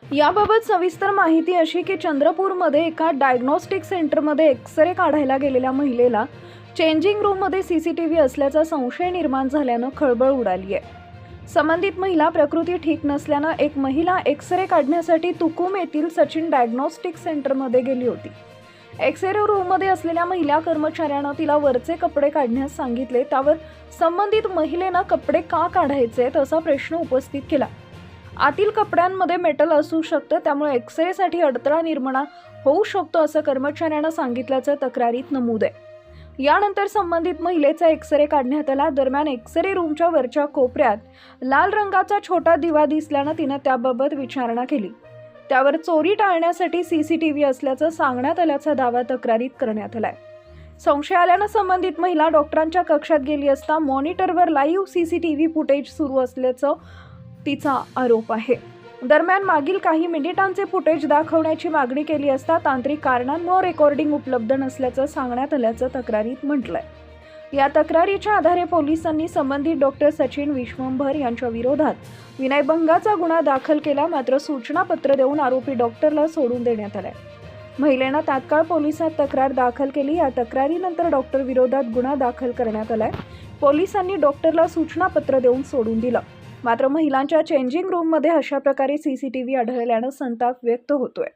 याबाबत सविस्तर माहिती अशी की चंद्रपूरमध्ये एका डायग्नोस्टिक सेंटरमध्ये एक्स-रे काढायला गेलेल्या महिलेला चेंजिंग रूममध्ये सीसीटीव्ही असल्याचा संशय निर्माण झाल्यानं खळबळ उडाली आहे। संबंधित महिला प्रकृती ठीक नसल्यानं एक महिला एक्स-रे काढण्यासाठी तुकुम येथील सचिन डायग्नोस्टिक सेंटरमध्ये गेली होती। एक्स-रे रूममध्ये असलेल्या महिला कर्मचाऱ्यानं तिला वरचे कपडे काढण्यास सांगितले। त्यावर संबंधित महिलेनं कपडे का काढायचे असा प्रश्न उपस्थित केला। आतील कपड्यांमध्ये मेटल असू शकतं, त्यामुळे एक्स-रेसाठी अडथळा निर्माण होऊ शकतो असं कर्मचाऱ्यानं सांगितल्याचं तक्रारीत नमूद आहे। यानंतर संबंधित महिलेचा एक्स-रे काढण्यात आला। दरम्यान एक्स-रे रूमच्या वरच्या कोपऱ्यात लाल रंगाचा छोटा दिवा दिसल्यानं तिनं त्याबाबत विचारणा केली। त्यावर चोरी टाळण्यासाठी सीसीटीव्ही असल्याचं सांगण्यात आल्याचा दावा तक्रारीत करण्यात आलाय। संशय आल्यानं संबंधित महिला डॉक्टरांच्या कक्षात गेली असता मॉनिटरवर लाईव्ह सीसीटीव्ही फुटेज सुरू असल्याचं तिचा आरोप आहे। दरम्यान मागील काही मिनिटांचे फुटेज दाखवण्याची मागणी केली असता तांत्रिक कारणांमुळे रेकॉर्डिंग उपलब्ध नसल्याचं सांगण्यात आल्याचं तक्रारीत म्हटलंय। या तक्रारीच्या आधारे पोलिसांनी संबंधित डॉक्टर सचिन विश्वंभर यांच्या विरोधात विनयभंगाचा गुन्हा दाखल केला। मात्र सूचनापत्र देऊन आरोपी डॉक्टरला सोडून देण्यात आले। महिलेनं तात्काळ पोलिसात तक्रार दाखल केली। या तक्रारीनंतर डॉक्टर विरोधात गुन्हा दाखल करण्यात आलाय। पोलिसांनी डॉक्टरला सूचनापत्र देऊन सोडून दिलं। मात्र महिलांच्या चेंजिंग रूममध्ये अशा प्रकारे सीसीटीव्ही आढळल्यानं संताप व्यक्त होतोय।